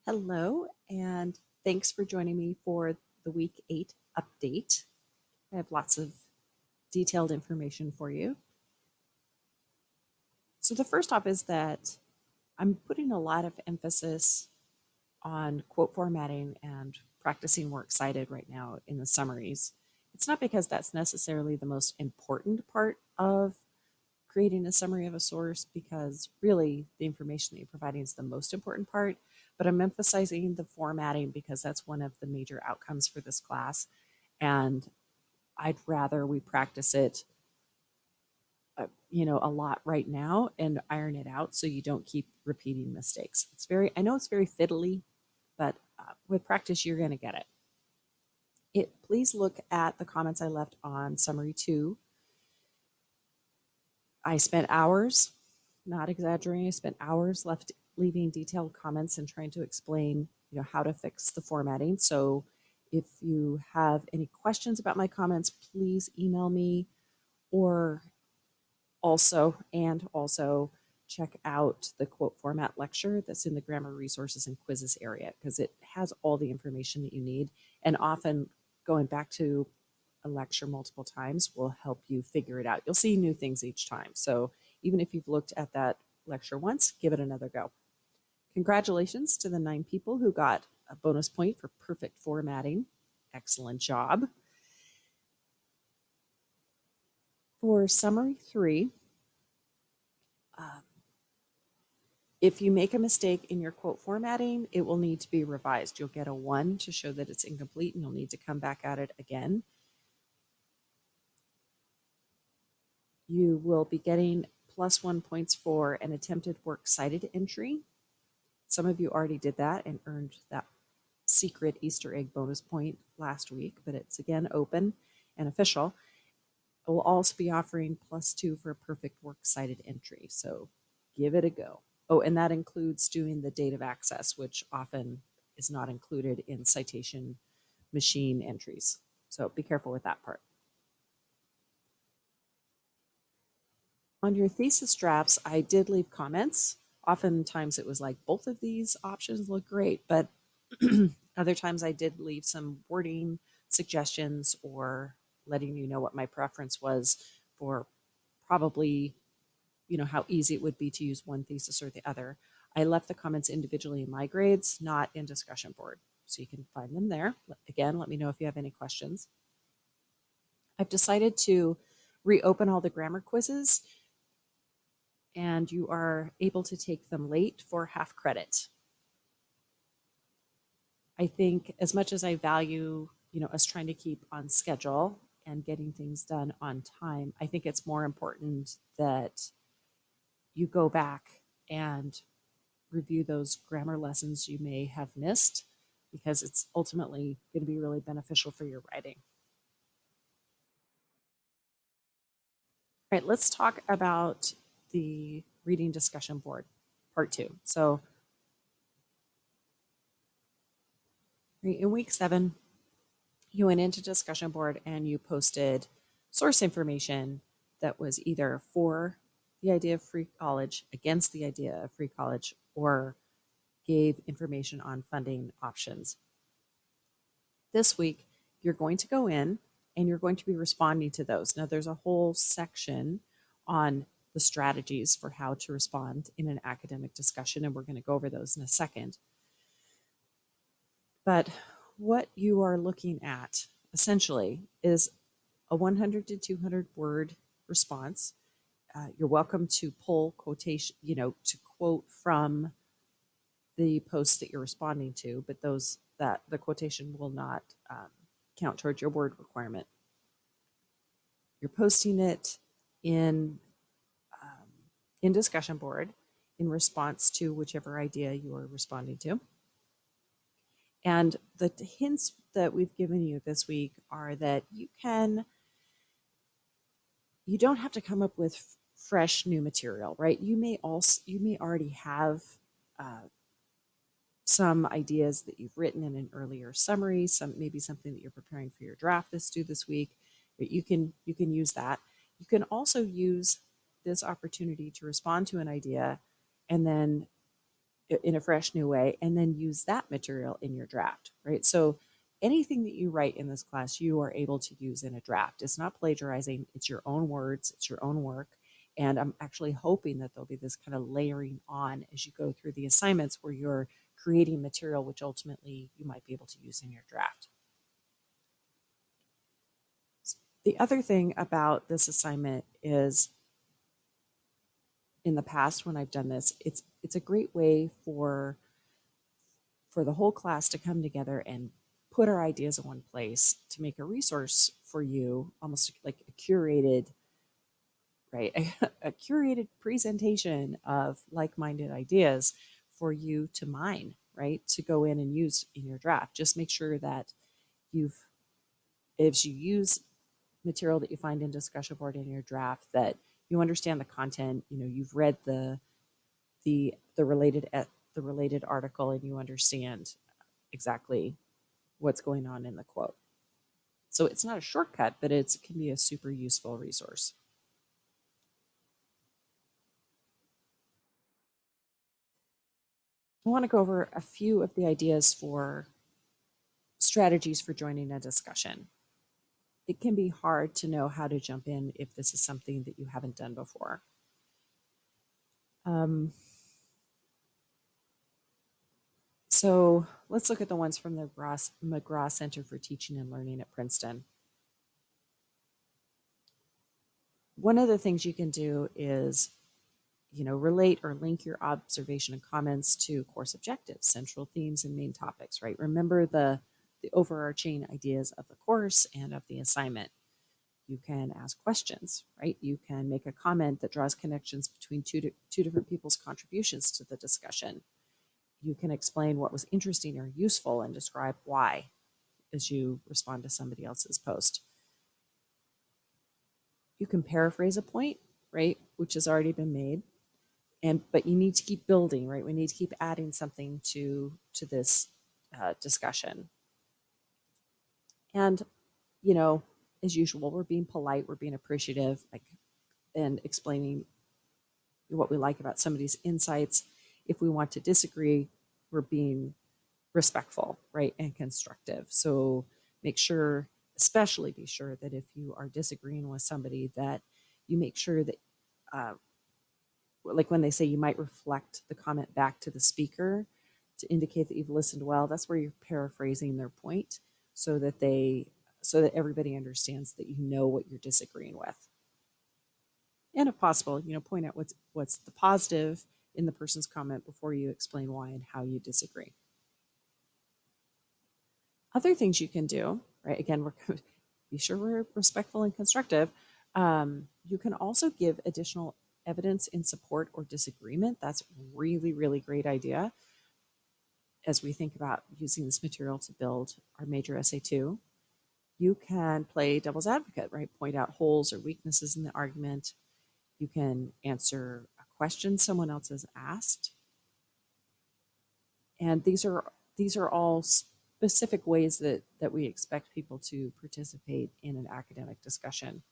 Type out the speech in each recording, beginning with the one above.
Hello, and thanks for joining me for the week 8 update. I have lots of detailed information for you. So, the first off is that I'm putting a lot of emphasis on quote formatting and practicing works cited right now in the summaries. It's not because that's necessarily the most important part of creating a summary of a source, because really the information that you're providing is the most important part. But I'm emphasizing the formatting because that's one of the major outcomes for this class. And I'd rather we practice it, a lot right now and iron it out so you don't keep repeating mistakes. I know it's very fiddly, but with practice, you're going to get it. Please look at the comments I left on summary 2. I spent hours, not exaggerating, I spent hours leaving detailed comments and trying to explain, how to fix the formatting. So if you have any questions about my comments, please email me, or also check out the quote format lecture that's in the grammar resources and quizzes area, because it has all the information that you need. And often going back to a lecture multiple times will help you figure it out. You'll see new things each time. So even if you've looked at that lecture once, give it another go. Congratulations to the 9 people who got a bonus point for perfect formatting. Excellent job. For summary 3, if you make a mistake in your quote formatting, it will need to be revised. You'll get a 1 to show that it's incomplete, and you'll need to come back at it again. You will be getting +1 points for an attempted works cited entry. Some of you already did that and earned that secret Easter egg bonus point last week, but it's again open and official. I will also be offering +2 for a perfect works cited entry, so give it a go. Oh, and that includes doing the date of access, which often is not included in citation machine entries. So be careful with that part. On your thesis drafts, I did leave comments. Oftentimes it was like, both of these options look great, but other times I did leave some wording suggestions, or letting you know what my preference was for probably, how easy it would be to use one thesis or the other. I left the comments individually in my grades, not in discussion board. So you can find them there. Again, let me know if you have any questions. I've decided to reopen all the grammar quizzes, and you are able to take them late for half credit. I think as much as I value, us trying to keep on schedule and getting things done on time, I think it's more important that you go back and review those grammar lessons you may have missed, because it's ultimately going to be really beneficial for your writing. All right, let's talk about the reading discussion board, part 2. So in week 7, you went into discussion board and you posted source information that was either for the idea of free college, against the idea of free college, or gave information on funding options. This week, you're going to go in and you're going to be responding to those. Now, there's a whole section on the strategies for how to respond in an academic discussion, and we're going to go over those in a second. But what you are looking at essentially is a 100 to 200 word response. You're welcome to pull quotation, to quote from the posts that you're responding to, but that the quotation will not count towards your word requirement. You're posting it in discussion board in response to whichever idea you are responding to. And the hints that we've given you this week are that you don't have to come up with fresh new material, right? You may already have some ideas that you've written in an earlier summary, maybe something that you're preparing for your draft that's due this week. But you can use that. You can also use this opportunity to respond to an idea and then in a fresh new way, and then use that material in your draft, right? So anything that you write in this class, you are able to use in a draft. It's not plagiarizing, it's your own words, it's your own work. And I'm actually hoping that there'll be this kind of layering on as you go through the assignments where you're creating material which ultimately you might be able to use in your draft. The other thing about this assignment is in the past when I've done this, it's a great way for the whole class to come together and put our ideas in one place to make a resource for you, almost like a curated, right? A curated presentation of like-minded ideas for you to mine, right? To go in and use in your draft. Just make sure that you've, if you use material that you find in discussion board in your draft, that you understand the content, you've read the related the related article and you understand exactly what's going on in the quote. So it's not a shortcut, but it can be a super useful resource. I want to go over a few of the ideas for strategies for joining a discussion. It can be hard to know how to jump in if this is something that you haven't done before. Um, so let's look at the ones from the McGraw Center for Teaching and Learning at Princeton. One of the things you can do is relate or link your observation and comments to course objectives, central themes, and main topics, right? Remember the overarching ideas of the course and of the assignment. You can ask questions, right? You can make a comment that draws connections between two different people's contributions to the discussion. You can explain what was interesting or useful and describe why as you respond to somebody else's post. You can paraphrase a point, right, which has already been made, but you need to keep building, right? We need to keep adding something to this discussion. And as usual, we're being polite, we're being appreciative, like, and explaining what we like about somebody's insights. If we want to disagree, we're being respectful, right, and constructive. So make sure, especially be sure that if you are disagreeing with somebody, that you make sure that uh, like when they say you might reflect the comment back to the speaker to indicate that you've listened well, that's where you're paraphrasing their point so that everybody understands that you know what you're disagreeing with. And if possible, point out what's the positive in the person's comment before you explain why and how you disagree. Other things you can do, right? Again, we're be sure we're respectful and constructive. You can also give additional evidence in support or disagreement. That's really, really great idea as we think about using this material to build our major essay 2. You can play devil's advocate, right? Point out holes or weaknesses in the argument. You can answer a question someone else has asked. And these are all specific ways that we expect people to participate in an academic discussion.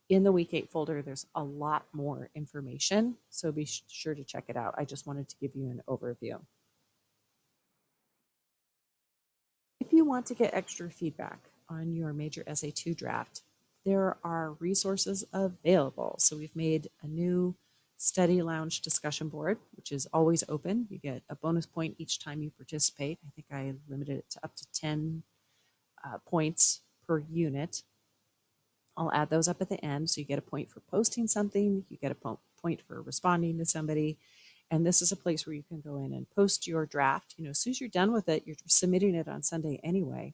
In the week 8 folder, there's a lot more information, so be sure to check it out. I just wanted to give you an overview. If you want to get extra feedback on your major essay 2 draft, there are resources available. So we've made a new study lounge discussion board, which is always open. You get a bonus point each time you participate. I think I limited it to up to 10 points per unit. I'll add those up at the end. So you get a point for posting something, you get a point for responding to somebody. And this is a place where you can go in and post your draft. As soon as you're done with it, you're submitting it on Sunday anyway.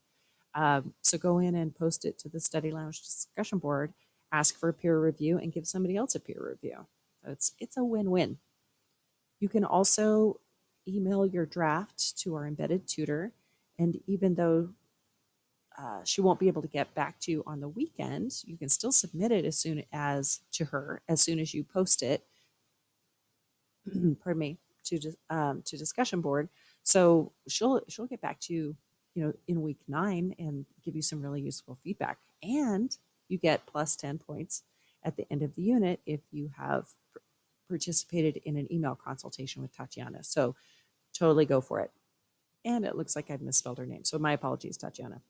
So go in and post it to the Study Lounge discussion board, ask for a peer review, and give somebody else a peer review. So it's a win-win. You can also email your draft to our embedded tutor, and even though she won't be able to get back to you on the weekend, you can still submit it as soon as you post it. Pardon me, to discussion board. So she'll get back to you, in week 9 and give you some really useful feedback. And you get plus 10 points at the end of the unit if you have participated in an email consultation with Tatiana. So totally go for it. And it looks like I've misspelled her name. So my apologies, Tatiana.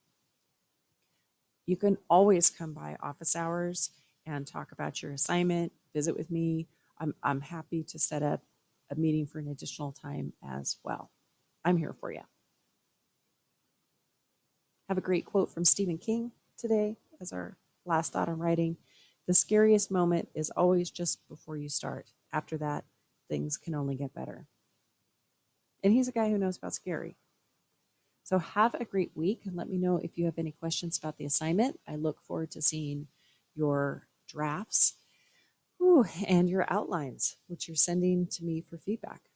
You can always come by office hours and talk about your assignment, visit with me. I'm happy to set up a meeting for an additional time as well. I'm here for you. Have a great quote from Stephen King today as our last thought on writing. The scariest moment is always just before you start. After that, things can only get better. And he's a guy who knows about scary. So have a great week and let me know if you have any questions about the assignment. I look forward to seeing your drafts and your outlines, which you're sending to me for feedback.